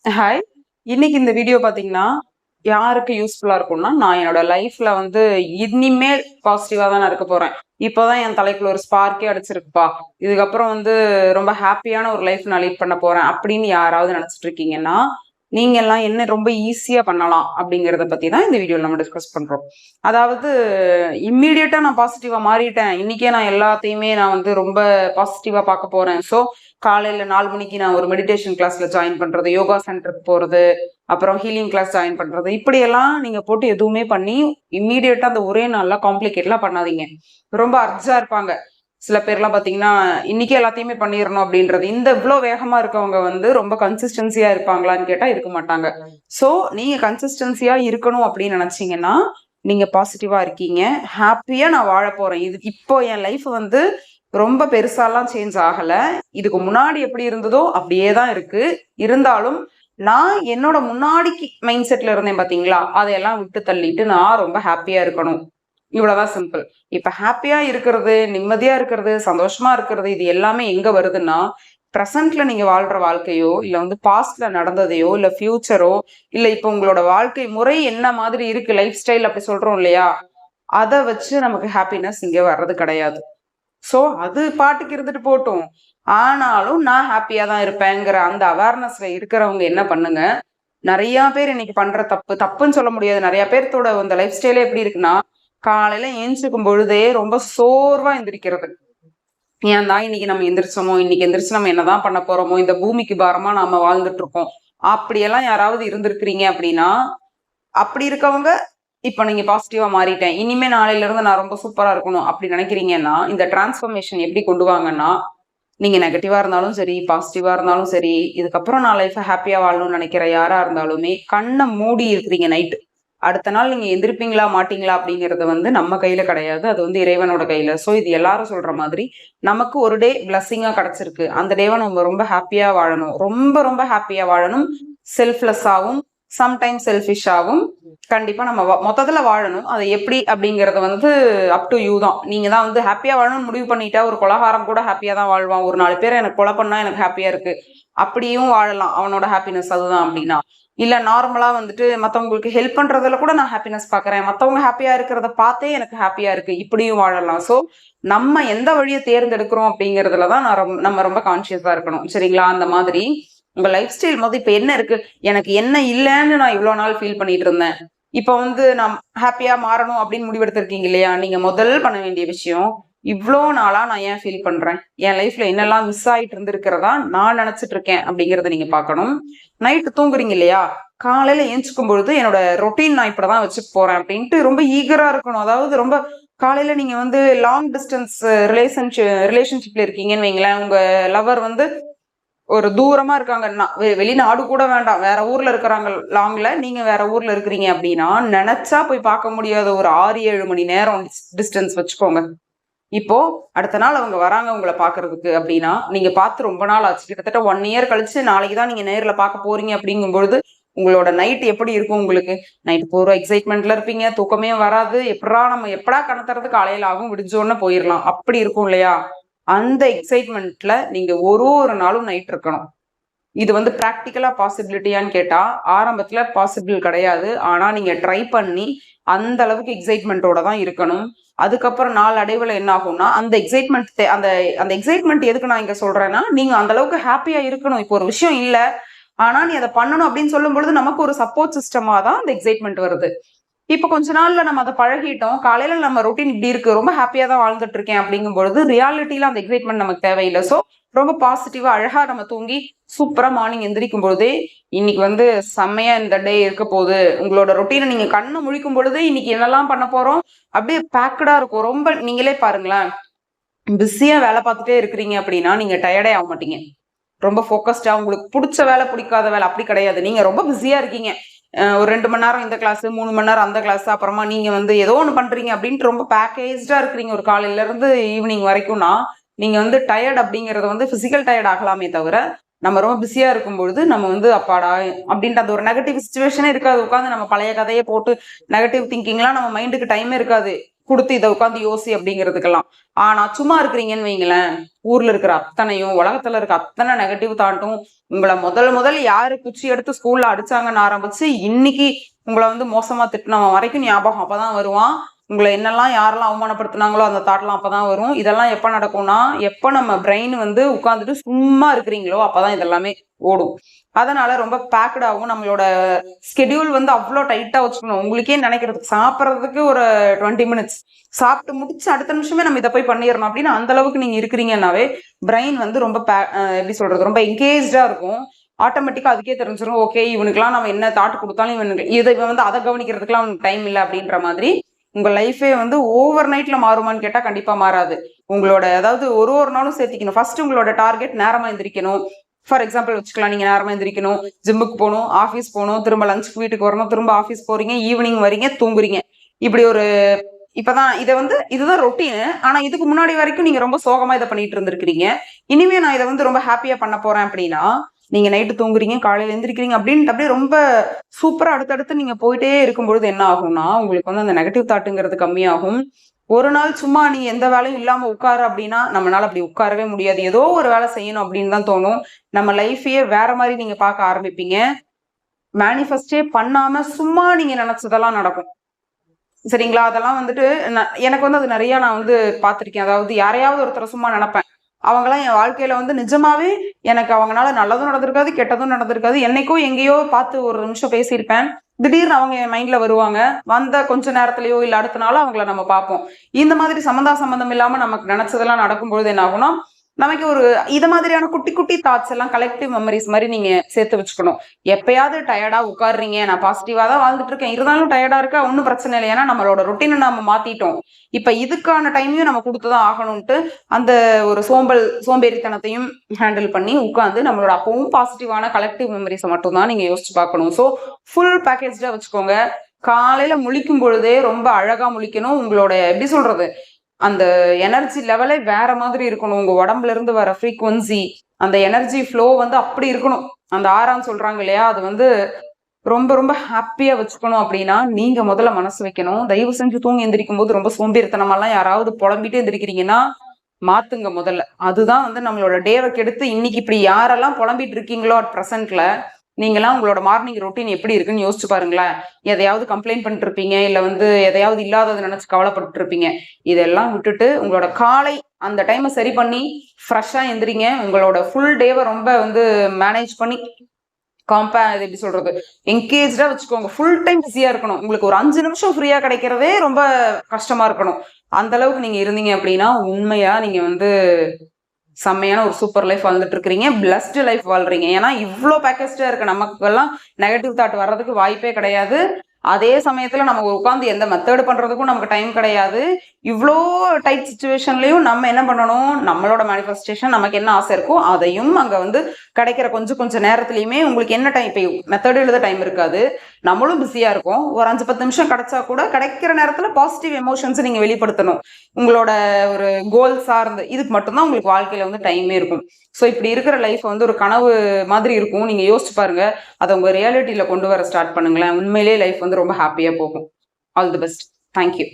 Hi. இன்னைக்கு இந்த video பார்த்தீங்கன்னா, யாருக்கு யூஸ்ஃபுல்லா இருக்கும்னா, நான் என்னோட லைஃப்ல வந்து இனிமேல் பாசிட்டிவா தான் நான் இருக்க போறேன். இப்போதான் என் தலைக்குள்ள ஒரு ஸ்பார்க்கே அடிச்சிருக்குப்பா. இதுக்கப்புறம் வந்து ரொம்ப ஹாப்பியான ஒரு லைஃப் நான் லீட் பண்ண போறேன் அப்படின்னு யாராவது நினைச்சிட்டு இருக்கீங்கன்னா, நீங்க எல்லாம் என்ன ரொம்ப ஈஸியா பண்ணலாம் அப்படிங்கிறத பத்தி தான் இந்த வீடியோல நம்ம டிஸ்கஸ் பண்றோம். அதாவது இம்மீடியட்டா நான் பாசிட்டிவா மாறிட்டேன். இன்னைக்கே நான் எல்லாத்தையுமே நான் வந்து ரொம்ப பாசிட்டிவா பார்க்க போறேன். ஸோ காலையில 4 மணிக்கு நான் ஒரு மெடிடேஷன் கிளாஸ்ல ஜாயின் பண்றது, யோகா சென்டருக்கு போறது, அப்புறம் ஹீலிங் கிளாஸ் ஜாயின் பண்றது, இப்படியெல்லாம் நீங்க போட்டு எதுவுமே பண்ணி இம்மீடியட்டா அந்த ஒரே நாள்ல காம்ப்ளிகேட்லாம் பண்ணாதீங்க. ரொம்ப அர்ஜா இருப்பாங்க. சில பேர்லாம் பார்த்தீங்கன்னா, இன்னைக்கே எல்லாத்தையுமே பண்ணிரணும் அப்படின்றது. இந்த இவ்ளோ வேகமா இருக்கவங்க வந்து ரொம்ப கன்சிஸ்டன்சியா இருப்பாங்களான்னு கேட்டா இருக்க மாட்டாங்க. ஸோ நீங்க கன்சிஸ்டன்சியா இருக்கணும் அப்படின்னு நினைச்சீங்கன்னா, நீங்க பாசிட்டிவா இருக்கீங்க. ஹாப்பியா நான் வாழ போறேன். இது இப்போ என் லைஃப் வந்து ரொம்ப பெருசாலாம் சேஞ்ச் ஆகல. இதுக்கு முன்னாடி எப்படி இருந்ததோ அப்படியே தான் இருக்கு. இருந்தாலும் நான் என்னோட முன்னாடிக்கு மைண்ட் செட்ல இருந்தேன் பார்த்தீங்களா? அதையெல்லாம் விட்டு தள்ளிட்டு நான் ரொம்ப ஹாப்பியா இருக்கணும். இவ்வளவுதான் சிம்பிள். இப்ப ஹாப்பியா இருக்கிறது, நிம்மதியா இருக்கிறது, சந்தோஷமா இருக்கிறது இது எல்லாமே எங்க வருதுன்னா, பிரசன்ட்ல நீங்க வாழ்ற வாழ்க்கையோ, இல்ல வந்து பாஸ்ட்ல நடந்ததையோ, இல்ல ஃபியூச்சரோ, இல்ல இப்ப உங்களோட வாழ்க்கை முறை என்ன மாதிரி இருக்கு, லைஃப் ஸ்டைல் அப்படி சொல்றோம் இல்லையா? அத வச்சு நமக்கு ஹாப்பினஸ் இங்க வர்றது கிடையாது. சோ அது பாட்டுக்கு இருந்துட்டு போட்டும். ஆனாலும் நான் ஹாப்பியா தான் இருப்பேங்கிற அந்த அவேர்னஸ்ல இருக்கிறவங்க என்ன பண்ணுங்க, நெறைய பேர் இன்னைக்கு பண்ற தப்புன்னு சொல்ல முடியாது. நெறைய பேர்த்தோட அந்த லைஃப் ஸ்டைலே எப்படி இருக்குன்னா, காலையில எந்திரிக்கும் பொழுதே ரொம்ப சோர்வா எந்திரிக்கிறது. ஏன் தான் இன்னைக்கு நம்ம எந்திரிச்சோமோ, இன்னைக்கு எந்திரிச்சு நம்ம என்னதான் பண்ண போறோமோ, இந்த பூமிக்கு பாரமா நாம வாழ்ந்துட்டு இருக்கோம். அப்படியெல்லாம் யாராவது இருந்திருக்கிறீங்க அப்படின்னா, அப்படி இருக்கவங்க இப்ப நீங்க பாசிட்டிவா மாறிட்டேன். இனிமே நாளையில இருந்து நான் ரொம்ப சூப்பரா இருக்கணும் அப்படி நினைக்கிறீங்கன்னா, இந்த டிரான்ஸ்ஃபர்மேஷன் எப்படி கொண்டு வாங்கன்னா, நீங்க நெகட்டிவா இருந்தாலும் சரி, பாசிட்டிவா இருந்தாலும் சரி, இதுக்கப்புறம் நான் லைஃப ஹாப்பியா வாழணும்னு நினைக்கிற யாரா இருந்தாலுமே, கண்ண மூடி இருக்கிறீங்க நைட்டு. அடுத்த நாள் நீங்க எந்திரிப்பீங்களா, மாட்டீங்களா அப்படிங்கிறது வந்து நம்ம கையில கிடையாது. அது வந்து இறைவனோட கையில. ஸோ இது எல்லாரும் சொல்ற மாதிரி, நமக்கு ஒரு டே பிளஸ்ஸிங்கா கிடைச்சிருக்கு. அந்த டேவ நம்ம ரொம்ப ஹாப்பியா வாழணும். ரொம்ப ரொம்ப ஹாப்பியா வாழணும். செல்ஃப்லெஸ்ஸாவும், சம்டைம்ஸ் செல்ஃபிஷ்ஷாவும் கண்டிப்பா நம்ம மொத்தத்துல வாழணும். அது எப்படி அப்படிங்கறது வந்து அப் டு யூ தான். நீங்க தான் வந்து ஹாப்பியா வாழணும்னு முடிவு பண்ணிட்டா, ஒரு கொலகாரன் கூட ஹாப்பியா தான் வாழ்வான். ஒரு 4 பேரை எனக்கு கொலை பண்ணா எனக்கு ஹாப்பியா இருக்கு. அப்படியும் வாழலாம். அவனோட ஹாப்பினஸ் அதுதான் அப்படின்னா. இல்ல நார்மலா வந்துட்டு மத்தவங்களுக்கு ஹெல்ப் பண்றதுல கூட நான் ஹாப்பினஸ் பாக்குறேன். மத்தவங்க ஹாப்பியா இருக்கிறத பார்த்தே எனக்கு ஹாப்பியா இருக்கு. இப்படியும் வாழலாம். சோ நம்ம எந்த வழியை தேர்ந்தெடுக்கிறோம் அப்படிங்கறதுல தான் நம்ம ரொம்ப கான்சியஸா இருக்கணும். சரிங்களா? அந்த மாதிரி உங்க லைஃப் ஸ்டைல் போது இப்ப என்ன இருக்கு? எனக்கு என்ன இல்லைன்னு நான் இவ்வளவு நாள் ஃபீல் பண்ணிட்டு இருந்தேன். இப்ப வந்து நான் ஹாப்பியா மாறணும் அப்படின்னு முடிவெடுத்திருக்கீங்க இல்லையா? நீங்க முதல் பண்ண வேண்டிய விஷயம், இவ்ளோ நாளா நான் ஏன் ஃபீல் பண்றேன்? என் லைஃப்ல என்னெல்லாம் மிஸ் ஆயிட்டு இருந்திருக்கிறதா நான் நினைச்சிட்டு இருக்கேன் அப்படிங்கறத நீங்க பார்க்கணும். நைட்டு தூங்குறீங்க இல்லையா? காலையில ஏஞ்சுக்கும் பொழுது என்னோட ரொட்டீன் நான் இப்படிதான் வச்சு போறேன் அப்படின்ட்டு ரொம்ப ஈகரா இருக்கணும். அதாவது ரொம்ப காலையில நீங்க வந்து லாங் டிஸ்டன்ஸ் ரிலேஷன்ஷிப்ல இருக்கீங்கன்னு வைங்களேன். உங்க லவர் வந்து ஒரு தூரமா இருக்காங்கன்னா, வெளிநாடு கூட வேண்டாம். வேற ஊர்ல இருக்கிறாங்க லாங்ல. நீங்க வேற ஊர்ல இருக்கிறீங்க அப்படின்னா, நெனச்சா போய் பார்க்க முடியாத ஒரு 6, 7 மணி நேரம் டிஸ்டன்ஸ் வச்சுக்கோங்க. இப்போ அடுத்த நாள் அவங்க வராங்க உங்கள பார்க்கறதுக்கு அப்படின்னா, நீங்க பார்த்து ரொம்ப நாள் ஆச்சு. கிட்டத்தட்ட 1 இயர் கழிச்சு நாளைக்கு தான் நீங்க நேர்ல பார்க்க போறீங்க அப்படிங்கும்பொழுது, உங்களோட நைட் எப்படி இருக்கும் உங்களுக்கு? நைட் பூரா எக்ஸைட்மெண்ட்ல இருப்பீங்க. தூக்கமே வராது. எப்படா கண்ண திறந்து காலையில ஆகும், விடிஞ்சோனே போயிரலாம். அப்படி இருக்கும் இல்லையா? அந்த எக்ஸைட்மெண்ட்ல நீங்க ஒரு நாளும் நைட் இருக்கணும். இது வந்து பிராக்டிகலா பாசிபிலிட்டியான்னு கேட்டா, ஆரம்பத்துல பாசிபிள் கிடையாது. ஆனா நீங்க ட்ரை பண்ணி அந்த அளவுக்கு எக்ஸைட்மெண்ட்டோட தான் இருக்கணும். அதுக்கப்புறம் நாளடைவுல என்ன ஆகும்னா, அந்த எக்ஸைட்மெண்ட் அந்த அந்த எக்ஸைட்மெண்ட் எதுக்கு நான் இங்க சொல்றேன்னா, நீங்க அந்த அளவுக்கு ஹாப்பியா இருக்கணும். இப்போ ஒரு விஷயம் இல்ல, ஆனா நீ அத பண்ணணும் அப்படின்னு சொல்லும் பொழுது நமக்கு ஒரு சப்போர்ட் சிஸ்டமா தான் அந்த எக்ஸைட்மெண்ட் வருது. இப்ப கொஞ்ச நாள்ல நம்ம அத பழகிட்டோம். காலையில நம்ம ரொட்டீன் இப்படி இருக்கு. ரொம்ப ஹாப்பியா தான் வாழ்ந்துட்டு இருக்கேன் அப்படிங்கும்பொழுது, ரியாலிட்டில அந்த எக்ஸைட்மெண்ட் நமக்கு தேவையில்ல. சோ, ரொம்ப பாசிட்டிவா அழகா நம்ம தூங்கி சூப்பரா மார்னிங் எந்திரிக்கும் பொழுதே, இன்னைக்கு வந்து செம்மையா இந்த டே இருக்க போகுது. உங்களோட ரொட்டீன நீங்க கண்ணு முழிக்கும் பொழுது, இன்னைக்கு என்னெல்லாம் பண்ண போறோம்? அப்படியே பேக்டா இருக்கும். ரொம்ப நீங்களே பாருங்களேன். பிஸியா வேலை பார்த்துட்டே இருக்கிறீங்க அப்படின்னா, நீங்க டயர்டே ஆக மாட்டீங்க. ரொம்ப ஃபோக்கஸ்டா உங்களுக்கு புடிச்ச வேலை, பிடிக்காத வேலை அப்படி கிடையாது. நீங்க ரொம்ப பிஸியா இருக்கீங்க. ஒரு 2 மணி நேரம் இந்த கிளாஸ், 3 மணி நேரம் அந்த கிளாஸ், அப்புறமா நீங்க வந்து ஏதோ ஒண்ணு பண்றீங்க அப்படின்ட்டு ரொம்ப பேக்கேஜ்டா இருக்கிறீங்க ஒரு காலையில இருந்து ஈவினிங் வரைக்கும்னா, நீங்க வந்து டயர்ட் அப்படிங்கறது வந்து பிசிக்கல் டயர்ட் ஆகலாமே தவிர, நம்ம ரொம்ப பிஸியா இருக்கும்பொழுது நம்ம வந்து அப்பாடா அப்படின்ட்டு அந்த ஒரு நெகட்டிவ் சிச்சுவேஷனே இருக்காது. உட்காந்து நம்ம பழைய கதையை போட்டு நெகட்டிவ் திங்கிங்லாம் நம்ம மைண்டுக்கு டைமே இருக்காது. கொடுத்து இதை உட்காந்து யோசி அப்படிங்கிறதுக்கெல்லாம். ஆனா சும்மா இருக்கிறீங்கன்னு வைங்களேன், ஊர்ல இருக்கிற அத்தனையும் உலகத்துல இருக்க அத்தனை நெகட்டிவ் தாட்டும் உங்களை முதல் யாரு குச்சி எடுத்து ஸ்கூல்ல அடிச்சாங்கன்னு ஆரம்பிச்சு இன்னைக்கு உங்களை வந்து மோசமா திட்டினவன் வரைக்கும் ஞாபகம் அப்பதான் வருவான். உங்களை என்னெல்லாம் யாரெல்லாம் அவமானப்படுத்தினாங்களோ அந்த தாட்லாம் அப்பதான் வரும். இதெல்லாம் எப்ப நடக்கும்னா, எப்ப நம்ம பிரெயின் வந்து உட்காந்துட்டு சும்மா இருக்கிறீங்களோ அப்பதான் இதெல்லாமே ஓடும். அதனால ரொம்ப பேக்கடாகவும் நம்மளோட ஸ்கெடியூல் வந்து அவ்வளோ டைட்டா வச்சுக்கணும். உங்களுக்கே நினைக்கிறதுக்கு சாப்பிட்றதுக்கு ஒரு 20 மினிட்ஸ் சாப்பிட்டு முடிச்சு அடுத்த நிமிஷமே நம்ம இதை போய் பண்ணிடணும் அப்படின்னு அந்த அளவுக்கு நீங்க இருக்கிறீங்கன்னாவே பிரெயின் வந்து ரொம்ப எப்படி சொல்றது, ரொம்ப என்கேஜா இருக்கும். ஆட்டோமேட்டிக்கா அதுக்கே தெரிஞ்சிடும், ஓகே இவனுக்குலாம் நம்ம என்ன தாட் கொடுத்தாலும் இவன் வந்து அதை கவனிக்கிறதுக்குலாம் அவனுக்கு டைம் இல்லை அப்படின்ற மாதிரி. உங்க லைஃபே வந்து ஓவர் நைட்ல மாறுமான்னு கேட்டா கண்டிப்பா மாறாது. உங்களோட அதாவது ஒரு நாளும் சேர்த்திக்கணும். ஃபர்ஸ்ட் உங்களோட டார்கெட் நேரமா எந்திரிக்கணும். ஃபார் எக்ஸாம்பிள் வச்சுக்கலாம், நீங்க நேரமா எந்திரிக்கணும், ஜிம்முக்கு போகணும், ஆஃபீஸ் போகணும், திரும்ப லஞ்சுக்கு வீட்டுக்கு வரணும், திரும்ப ஆஃபீஸ் போறீங்க, ஈவினிங் வரீங்க, தூங்குறீங்க. இப்படி ஒரு இப்பதான் இதை வந்து இதுதான் ரொட்டீன். ஆனா இதுக்கு முன்னாடி வரைக்கும் நீங்க ரொம்ப சோகமா இதை பண்ணிட்டு இருந்திருக்கிறீங்க. இனிமே நான் இதை வந்து ரொம்ப ஹாப்பியா பண்ண போறேன் அப்படின்னா, நீங்க நைட்டு தூங்குறீங்க, காலையில எந்திரிக்கிறீங்க அப்படின்ட்டு அப்படியே ரொம்ப சூப்பரா அடுத்தடுத்து நீங்க போயிட்டே இருக்கும்பொழுது என்ன ஆகும்னா, உங்களுக்கு வந்து அந்த நெகட்டிவ் தாட்டுங்கிறது கம்மியாகும். ஒரு நாள் சும்மா நீ எந்த வேலையும் இல்லாம உட்காரு அப்படின்னா நம்மளால அப்படி உட்காரவே முடியாது. ஏதோ ஒரு வேலை செய்யணும் அப்படின்னு தான் தோணும். நம்ம லைஃபையே வேற மாதிரி நீங்க பார்க்க ஆரம்பிப்பீங்க. மேனிஃபெஸ்டே பண்ணாம சும்மா நீங்க நினைச்சதெல்லாம் நடக்கும். சரிங்களா? அதெல்லாம் வந்துட்டு எனக்கு வந்து அது நிறைய நான் வந்து பார்த்திருக்கேன். அதாவது யாரையாவது ஒருத்தரை சும்மா நினைப்பேன். அவங்களாம் என் வாழ்க்கையில வந்து நிஜமாவே எனக்கு அவங்களால நல்லதும் நடந்திருக்காது, கெட்டதும் நடந்திருக்காது. என்னைக்கோ எங்கேயோ பார்த்து ஒரு நிமிஷம் பேசியிருப்பேன். திடீர்னு அவங்க என் மைண்ட்ல வருவாங்க. வந்த கொஞ்ச நேரத்திலயோ இல்ல அடுத்த நாளோ அவங்கள நம்ம பார்ப்போம். இந்த மாதிரி சம்பந்தம் இல்லாம நமக்கு நினைச்சதெல்லாம் நடக்கும்பொழுது என்ன ஆகும்னா, நமக்கு ஒரு இது மாதிரியான குட்டி குட்டி தாட்ஸ் எல்லாம் கலெக்டிவ் மெமரிஸ் மாதிரி நீங்க சேர்த்து வச்சுக்கணும். எப்பயாவது டயர்டா உட்காடுறீங்க, நான் பாசிட்டிவா தான் வாழ்ந்துட்டு இருக்கேன், இருந்தாலும் டயர்டா இருக்கா, ஒன்றும் பிரச்சனை இல்லை. ஏன்னா நம்மளோட ரொட்டீனை நம்ம மாத்திட்டோம். இப்ப இதுக்கான டைமையும் நம்ம கொடுத்துதான் ஆகணும்ட்டு அந்த ஒரு சோம்பேறித்தனத்தையும் ஹேண்டில் பண்ணி உட்காந்து நம்மளோட அப்பவும் பாசிட்டிவான கலெக்டிவ் மெமரிஸை மட்டும் தான் நீங்க யோசிச்சு பார்க்கணும். ஸோ ஃபுல் பேக்கேஜா வச்சுக்கோங்க. காலையில முழிக்கும் பொழுதே ரொம்ப அழகா முழிக்கணும். உங்களோட எப்படி சொல்றது, அந்த எனர்ஜி லெவலே வேற மாதிரி இருக்கணும். உங்க உடம்புல இருந்து வர ஃப்ரீக்வன்சி, அந்த எனர்ஜி ஃப்ளோ வந்து அப்படி இருக்கணும். அந்த ஆறான்னு சொல்றாங்க இல்லையா, அது வந்து ரொம்ப ரொம்ப ஹாப்பியா வச்சுக்கணும். அப்படின்னா நீங்க முதல்ல மனசு வைக்கணும். தயவு செஞ்சு தூங்கி எந்திரிக்கும் போது ரொம்ப சோம்பேறித்தனமெல்லாம் யாராவது புலம்பிட்டு எந்திரிக்கிறீங்கன்னா மாத்துங்க முதல்ல. அதுதான் வந்து நம்மளோட டேவை கெடுத்து இன்னைக்கு இப்படி யாரெல்லாம் புலம்பிட்டு இருக்கீங்களோ அட் ப்ரெசென்ட்ல, நீங்களாம் உங்களோட மார்னிங் ரொட்டீன் எப்படி இருக்குன்னு யோசிச்சு பாருங்களேன். எதையாவது கம்ப்ளைண்ட் பண்ணிட்டு இருப்பீங்க, இல்ல வந்து எதையாவது இல்லாததை நினைச்சு கவலைப்பட்டு இருப்பீங்க. இதெல்லாம் விட்டுட்டு உங்களோட காலை அந்த டைமை சரி பண்ணி ஃப்ரெஷ்ஷா எந்திரிங்க. உங்களோட ஃபுல் டேவை ரொம்ப வந்து மேனேஜ் பண்ணி இது எப்படி சொல்றது, என்கேஜா வச்சுக்கோங்க. ஃபுல் டைம் பிஸியா இருக்கணும். உங்களுக்கு ஒரு 5 நிமிஷம் ஃப்ரீயா கிடைக்கிறதே ரொம்ப கஷ்டமா இருக்கணும். அந்த அளவுக்கு நீங்க இருந்தீங்க அப்படின்னா உண்மையா நீங்க வந்து செம்மையான ஒரு சூப்பர் லைஃப் வாழ்ந்துட்டு இருக்கிறீங்க, பிளஸ்டு லைஃப் வாழ்றீங்க. ஏன்னா இவ்வளோ பேக்கேஜா இருக்கு. நமக்கு எல்லாம் நெகட்டிவ் தாட் வர்றதுக்கு வாய்ப்பே கிடையாது. அதே சமயத்துல நம்ம உட்காந்து எந்த மெத்தட் பண்றதுக்கும் நமக்கு டைம் கிடையாது. இவ்வளோ டைட் சுச்சுவேஷன்லயும் நம்ம என்ன பண்ணணும், நம்மளோட மேனிஃபெஸ்டேஷன், நமக்கு என்ன ஆசை இருக்கோ அதையும் அங்க வந்து கிடைக்கிற கொஞ்சம் நேரத்துலயுமே உங்களுக்கு என்ன டைம், இப்போ மெத்தட் எழுத டைம் இருக்காது, நம்மளும் பிஸியா இருக்கும். ஒரு 5-10 நிமிஷம் கிடைச்சா கூட கிடைக்கிற நேரத்துல பாசிட்டிவ் எமோஷன்ஸ் நீங்க வெளிப்படுத்தணும். உங்களோட ஒரு கோல் சார்ந்து இதுக்கு மட்டும்தான் உங்களுக்கு வாழ்க்கையில வந்து டைமே இருக்கும். ஸோ இப்படி இருக்கிற லைஃப் வந்து ஒரு கனவு மாதிரி இருக்கும். நீங்க யோசிச்சு பாருங்க, அதை உங்க ரியாலிட்டியில கொண்டு வர ஸ்டார்ட் பண்ணுங்களேன். உண்மையிலேயே லைஃப் வந்து ரொம்ப ஹாப்பியா போகும். All the best. தேங்க்யூ.